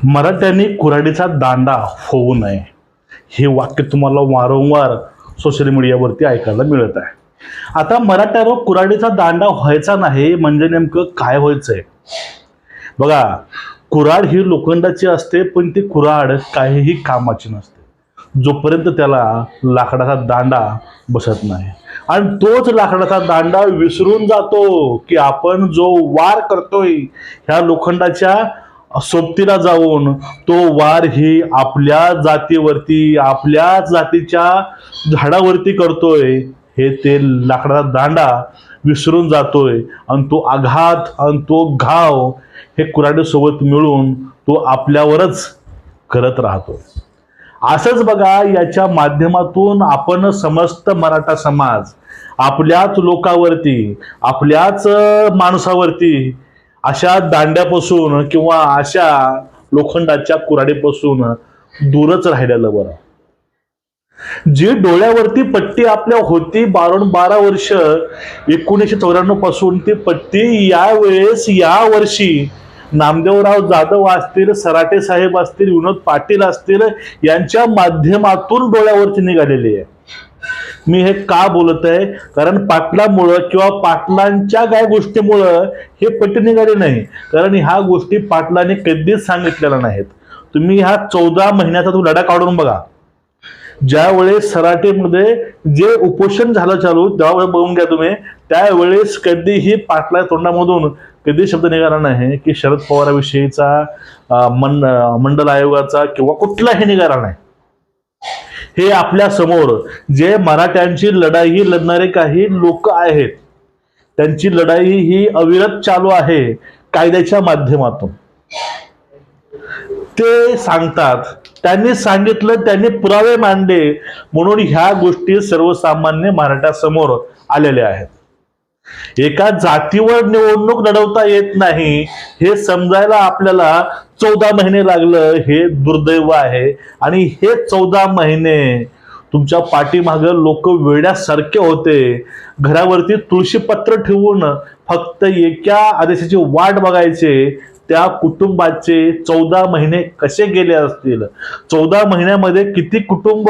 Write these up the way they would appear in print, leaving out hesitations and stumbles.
मराठ्यांनी कुऱ्हाडीचा दांडा होऊ नये हे वाक्य तुम्हाला वारंवार सोशल मीडियावरती ऐकायला मिळत आहे. आता मराठ्यावर कुऱ्हाडीचा दांडा व्हायचा नाही म्हणजे नेमकं काय व्हायचंय? बघा, कुऱ्हाड ही लोखंडाची असते, पण ती कुऱ्हाड काहीही कामाची नसते जोपर्यंत त्याला लाकडाचा दांडा बसत नाही. आणि तोच लाकडाचा दांडा विसरून जातो की आपण जो वार करतोय ह्या लोखंडाच्या सोबतीला जाऊन, तो वार ही आपल्या जातीवरती, आपल्या जातीच्या झाडावरती करतोय हे ते लाकडाचा दांडा विसरून जातोय. आणि तो आघात आणि तो घाव हे कुऱ्हाडीसोबत मिळून तो आपल्यावरच करत राहतो. असंच बघा, याच्या माध्यमातून आपण समस्त मराठा समाज आपल्याच लोकांवरती, आपल्याच माणसावरती अशा दांड्यापासून किंवा अशा लोखंडाच्या कुऱ्हाडीपासून दूरच राहिलेलं बरं. जी डोळ्यावरती पट्टी आपल्या होती 12 वर्ष 1994 पासून, ती पट्टी यावेळेस या वर्षी नामदेवराव जाधव असतील, सराटे साहेब असतील, विनोद पाटील असतील यांच्या माध्यमातून डोळ्यावरती निघालेली आहे. मी हे का बोलत आहे? कारण पाटलामुळं किंवा पाटलांच्या काय गोष्टीमुळं हे पट्टी निघाली नाही. कारण ह्या गोष्टी पाटलांनी कधीच सांगितलेल्या नाहीत. तुम्ही ह्या 14 महिन्याचा तो लढा काढून बघा. ज्यावेळेस सराटीमध्ये जे उपोषण झालं चालू, त्यावेळेस बघून घ्या तुम्ही, त्यावेळेस कधीही पाटला तोंडामधून कधी शब्द निघाला नाही की शरद पवाराविषयीचा, मंडल आयोगाचा किंवा कुठलाही निघाला नाही. हे आपल्या समोर जे मराठ्यांची लढाई लढणारे काही लोक आहेत, त्यांची लढाई ही अविरत चालू आहे कायद्याच्या माध्यमातून. ते सांगतात, त्यांनी सांगितलं, त्यांनी पुरावे मांडले, म्हणून ह्या गोष्टी सर्वसामान्य मराठ्यासमोर आलेल्या आहेत. एका जातीवर निवडणूक लढवता येत नाही हे समजायला आपल्याला 14 महिने लागलं, हे दुर्दैव आहे. आणि हे 14 महिने तुमच्या पाठीमागं लोक वेड्यासारखे होते. घरावरती तुळशीपत्र ठेवून फक्त एका आदेशाची वाट बघायचे. त्या कुटुंबाचे 14 महिने कसे गेले असतील, 14 महिन्यामध्ये किती कुटुंब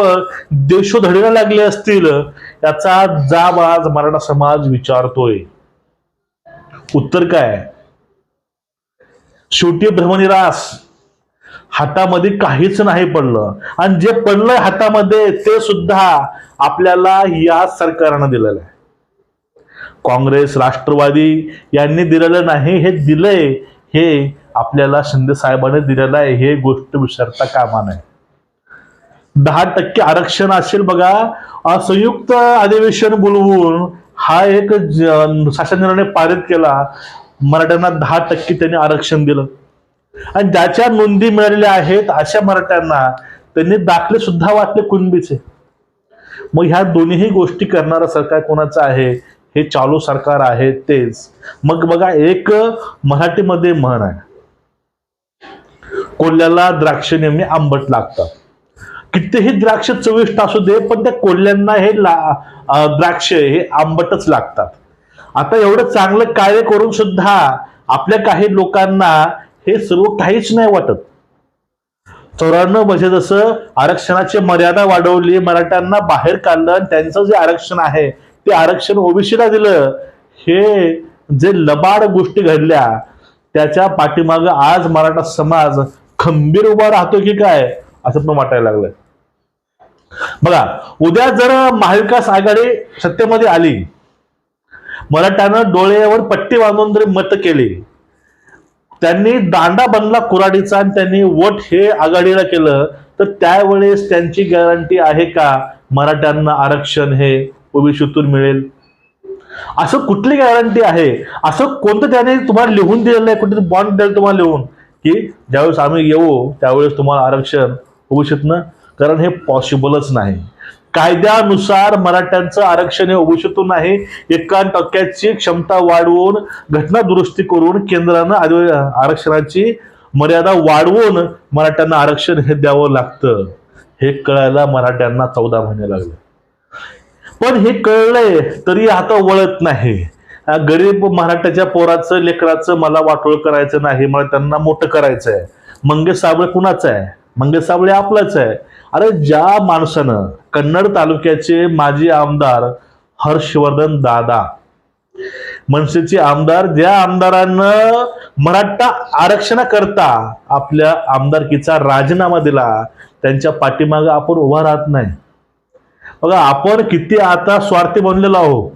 देशोधडीला लागले असतील, याचा जाब आज मराठा समाज विचारतोय. उत्तर काय? शेवटी भ्रमनिरास. हातामध्ये काहीच नाही पडलं, आणि जे पडलंय हातामध्ये ते सुद्धा आपल्याला या सरकारनं दिलेलं आहे. काँग्रेस, राष्ट्रवादी यांनी दिलेलं नाही, हे दिलंय हे आपल्याला शिंदे साहेबांनी दिलेलं आहे. हे गोष्ट विसरता कामा नये. 10% आरक्षण असेल बघा, संयुक्त अधिवेशन बोलवून हा एक शासन निर्णय पारित केला. मराठ्यांना 10% त्यांनी आरक्षण दिलं, आणि ज्याच्या नोंदी मिळालेल्या आहेत अशा मराठ्यांना त्यांनी दाखले सुद्धा वाटले कुणबीचे. मग ह्या दोन्ही गोष्टी करणारं सरकार कोणाचं आहे? हे चालू सरकार आहे तेच. मग बघा, एक मराठीमध्ये म्हण आहे, कोल्ह्याला द्राक्ष नेहमी आंबट लागतात. कितीही द्राक्ष चविष्ट असू दे, पण त्या कोल्ह्यांना हे द्राक्ष हे आंबटच लागतात. आता एवढं चांगलं कार्य करून सुद्धा आपल्या काही लोकांना हे सर्व काहीच नाही वाटत. 94 मध्ये जसं आरक्षणाची मर्यादा वाढवली, मराठ्यांना बाहेर काढलं, आणि त्यांचं जे आरक्षण आहे ते आरक्षण ओबीसीला दिलं, हे जे लबाड गोष्टी घडल्या त्याच्या पाठीमागं आज मराठा समाज खंबीर उभा राहतो की काय असं पण वाटायला लागलं. बघा, उद्या जर महाविकास आघाडी सत्तेमध्ये आली, मराठ्यानं डोळ्यावर पट्टी बांधून जरी मत केली, त्यांनी दांडा बनला कुऱ्हाडीचा आणि त्यांनी वोट हे आघाडीला केलं, तर त्यावेळेस त्यांची गॅरंटी आहे का मराठ्यांना आरक्षण हे ओबीसीतून मिळेल? असं कुठली गॅरंटी आहे? असं कोणतं त्याने तुम्हाला लिहून दिलेलं आहे? कुठे बॉन्ड दिलं तुम्हाला लिहून की ज्यावेळेस आम्ही येऊ त्यावेळेस तुम्हाला आरक्षण ओबीसीतनं? कारण हे पॉसिबलच नाही. कायद्यानुसार मराठ्यांचं आरक्षण हे ओबीसीतून नाही. 1% क्षमता वाढवून, घटना दुरुस्ती करून केंद्रानं आरक्षणाची मर्यादा वाढवून मराठ्यांना आरक्षण हे द्यावं लागतं. हे कळायला मराठ्यांना 14 महिने लागले. पण हे कळलंय तरी आता वळत नाही. गरीब मराठ्याच्या पोराचं, लेकराचं मला वाटोळ करायचं नाही, मला त्यांना मोठं करायचंय. मंगेश साबळे कुणाचा आहे? मंगेश साबळे आपलाच आहे. अरे ज्या माणसानं कन्नड तालुक्याचे माजी आमदार हर्षवर्धन दादा, मनसेचे आमदार, ज्या आमदारानं मराठा आरक्षणाकरता आपल्या आमदारकीचा राजीनामा दिला, त्यांच्या पाठीमागे आपण उभा राहत नाही. बघा आपण किती आता स्वार्थी बनलेलो आहोत.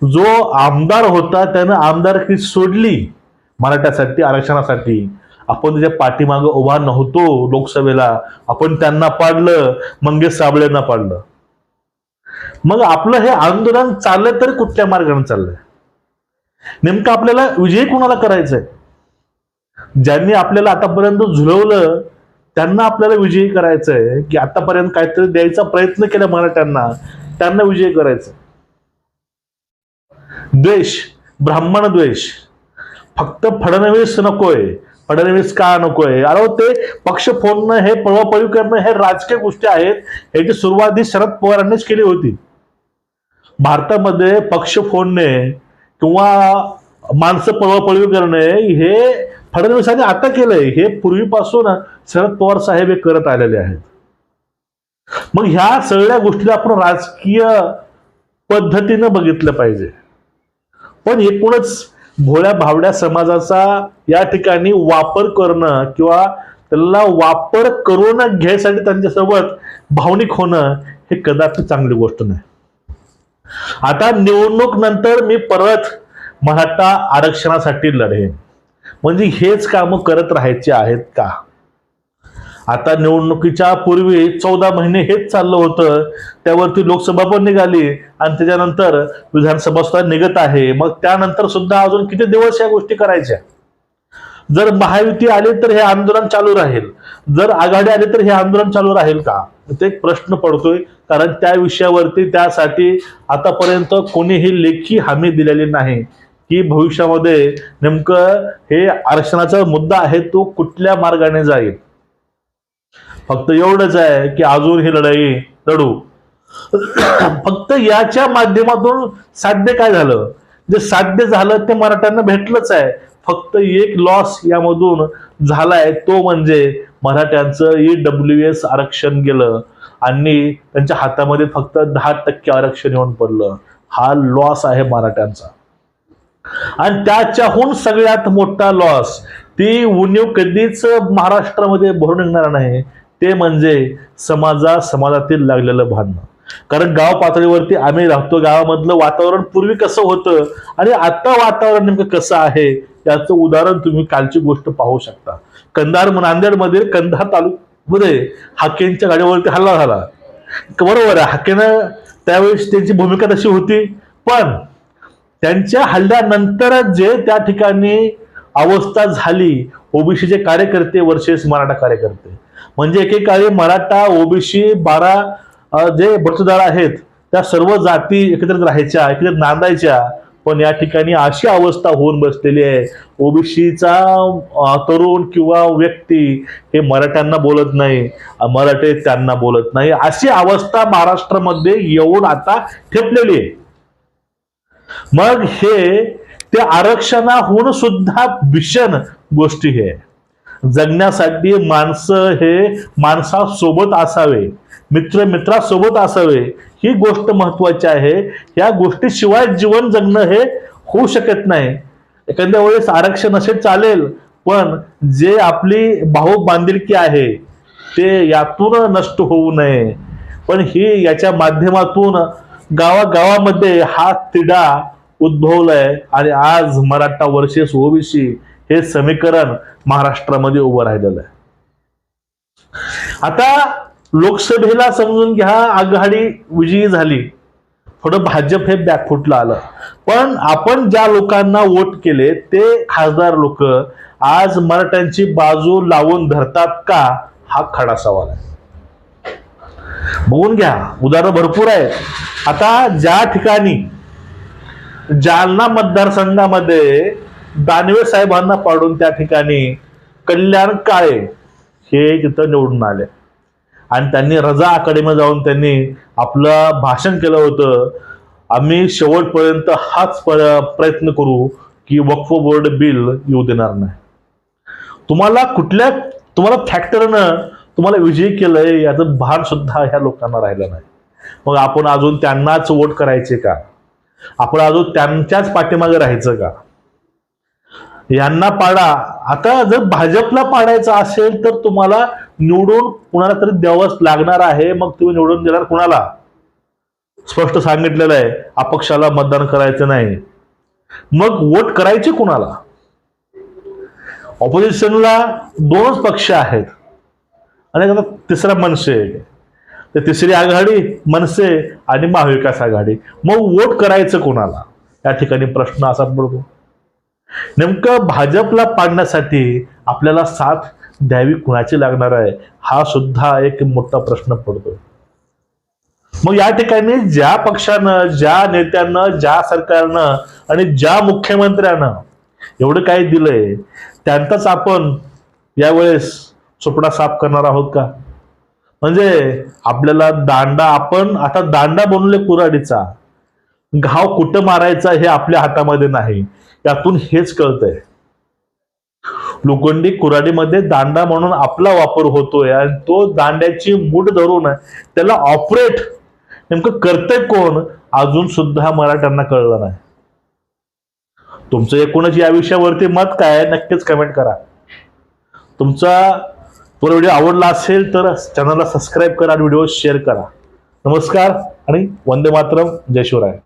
जो आमदार होता त्यानं आमदारकी सोडली मराठ्यासाठी, आरक्षणासाठी. आपण त्याच्या पाठीमागे उभा नव्हतो लोकसभेला. आपण त्यांना पाडलं, मंगेश साबळेंना पाडलं. मग आपलं हे आंदोलन चाललंय तरी कुठल्या मार्गाने चाललंय? नेमकं आपल्याला विजयी कोणाला करायचंय? ज्यांनी आपल्याला आतापर्यंत झुलवलं त्यांना आपल्याला विजयी करायचंय, की आतापर्यंत काहीतरी द्यायचा प्रयत्न केला मराठ्यांना त्यांना विजयी करायचं? द्वेष, ब्राह्मण द्वेष. फक्त फडणवीस नकोय. फडणवीस का नकोय? अरे ते पक्ष फोडणं, हे पळवापळी करणं, हे राजकीय गोष्टी आहेत. याची सुरुवात ही शरद पवारांनीच केली होती. भारतामध्ये पक्ष फोडणे किंवा माणसं पळवापळी करणे हे फडणवीसांनी आता केलंय. हे पूर्वीपासून शरद पवार साहेब हे करत आलेले आहेत. मग ह्या सगळ्या गोष्टीला आपण राजकीय पद्धतीनं बघितलं पाहिजे. पण एकूणच भोळ्या भावड्या समाजाचा या ठिकाणी वापर करणं किंवा त्याला वापर करून घ्यायसाठी त्यांच्यासोबत भावनिक होणं हे कदापि चांगली गोष्ट नाही. आता निवडणूक नंतर मी परत मराठा आरक्षणासाठी लढेन म्हणजे हेच काम करत राहायचे आहेत का? आता निवडणुकीच्या पूर्वी 14 महिने हेच चाललं होतं. त्यावरती लोकसभा पण निघाली आणि त्याच्यानंतर विधानसभा सुद्धा निघत आहे. मग त्यानंतर सुद्धा अजून किती दिवस या गोष्टी करायच्या? जर महायुती आली तर हे आंदोलन चालू राहील, जर आघाडी आली तर हे आंदोलन चालू राहील का? ते एक प्रश्न पडतोय. कारण त्या विषयावरती त्यासाठी आतापर्यंत कोणीही लेखी हमी दिलेली नाही की भविष्यामध्ये नेमकं हे आरक्षणाचा मुद्दा आहे तो कुठल्या मार्गाने जाईल. फक्त एवढंच आहे की अजून ही लढाई लढू. फक्त याच्या माध्यमातून साध्य काय झालं? जे साध्य झालं ते मराठ्यांना भेटलंच आहे. फक्त एक लॉस यामधून झालाय, तो म्हणजे मराठ्यांचं EWS आरक्षण गेलं आणि त्यांच्या हातामध्ये फक्त 10% आरक्षण येऊन पडलं. हा लॉस आहे मराठ्यांचा. आणि त्याच्याहून सगळ्यात मोठा लॉस, ती उणीव कधीच महाराष्ट्रामध्ये भरून निघणार नाही, ते म्हणजे समाजातील लागलेलं भांडण. कारण गाव पातळीवरती आम्ही राहतो. गावामधलं वातावरण पूर्वी कसं होतं आणि आता वातावरण नेमकं कसं आहे याचं उदाहरण तुम्ही कालची गोष्ट पाहू शकता. नांदेडमध्ये कंधार तालुक्यामध्ये हाकेंच्या गाडीवरती हल्ला झाला. बरोबर आहे, हाकेनं त्यावेळेस त्यांची भूमिका तशी होती. पण त्यांच्या हल्ल्यानंतर जे त्या ठिकाणी अवस्था झाली, ओबीसीचे कार्यकर्ते वर्सेस मराठा कार्यकर्ते, म्हणजे एकेकाळी मराठा ओबीसी 12 जे बटुदार आहेत त्या सर्व जाती एकत्रित राहायच्या, एकत्रित नांदायच्या. पण या ठिकाणी अशी अवस्था होऊन बसलेली आहे, ओबीसीचा तरुण किंवा व्यक्ती हे मराठ्यांना बोलत नाही, मराठे त्यांना बोलत नाही, अशी अवस्था महाराष्ट्रामध्ये येऊन आता ठेपलेली आहे. मग हे ते आरक्षणाहून सुद्धा भीषण गोष्टी हे. जगण्यासाठी माणसं हे माणसासोबत असावे, मित्र मित्रासोबत असावे, ही गोष्ट महत्वाची आहे. या गोष्टीशिवाय जीवन जगणं हे होऊ शकत नाही. एखाद्या वेळेस आरक्षण असे चालेल, पण जे आपली भाऊ बांधिलकी आहे ते यातून नष्ट होऊ नये. पण ही याच्या माध्यमातून गावागावामध्ये हा तिढा उद्भवलाय आणि आज मराठा वर्सेस ओबीसी हे समीकरण महाराष्ट्रामध्ये उभं राहिलेलं आहे. आता लोकसभेला समजून घ्या आघाडी विजयी झाली, थोडं भाजप हे बॅकफुटला आलं. पण आपण ज्या लोकांना वोट केले ते खासदार लोक आज मराठ्यांची बाजू लावून धरतात का, हा खडा सवाल आहे. बघून घ्या, उदाहरण भरपूर आहेत. आता ज्या ठिकाणी जालना मतदारसंघामध्ये दानवे साहेबांना पाडून त्या ठिकाणी कल्याण काळे हे तिथं निवडून आले आणि त्यांनी रजा अकॅडमी जाऊन त्यांनी आपलं भाषण केलं होतं. आम्ही शेवटपर्यंत हाच प्रयत्न करू की वक्फ बोर्ड बिल येऊ देणार नाही. तुम्हाला फॅक्टरनं तुम्हाला विजयी केलंय याचं भान सुद्धा ह्या लोकांना राहिलं नाही. मग आपण अजून त्यांनाच वोट करायचे का? आपण अजून त्यांच्याच पाठीमागे राहायचं का? यांना पाडा. आता जर भाजपला पाडायचं असेल तर तुम्हाला निवडून कुणाला तरी द्यावंच लागणार आहे. मग तुम्ही निवडून देणार कुणाला? स्पष्ट सांगितलेलं आहे, अपक्षाला मतदान करायचं नाही. मग वोट करायचे कुणाला? ऑपोजिशनला 2च पक्ष आहेत आणि आता तिसरा मनसे. तर तिसरी आघाडी मनसे आणि महाविकास आघाडी. मग वोट करायचं कोणाला? या ठिकाणी प्रश्न असा पडतो. नेमकं भाजपला पाडण्यासाठी आपल्याला साथ द्यावी कुणाची लागणार आहे, हा सुद्धा एक मोठा प्रश्न पडतो. मग या ठिकाणी ज्या पक्षानं, ज्या नेत्यानं, ज्या सरकारनं आणि ज्या मुख्यमंत्र्यानं एवढं काही दिलंय त्यांचाच आपण यावेळेस चोपडा साफ करणार आहोत का? म्हणजे आपल्याला आपण आता दांडा बनवले कुऱ्हाडीचा. घाव कुठं मारायचा हे आपल्या हातामध्ये नाही. यातून हेच कळतंय, लोखंडी कुऱ्हाडीमध्ये दांडा म्हणून आपला वापर होतोय आणि तो दांड्याची मूठ धरून त्याला ऑपरेट नेमकं करतंय कोण अजून सुद्धा मराठ्यांना कळलं नाही. तुमचं एकूणच या विषयावरती मत काय नक्कीच कमेंट करा. तुमचा व्हिडिओ आवडला असेल तर चॅनलला सबस्क्राईब करा आणि व्हिडिओ शेअर करा. नमस्कार आणि वंदे मातरम. जय शिवराय.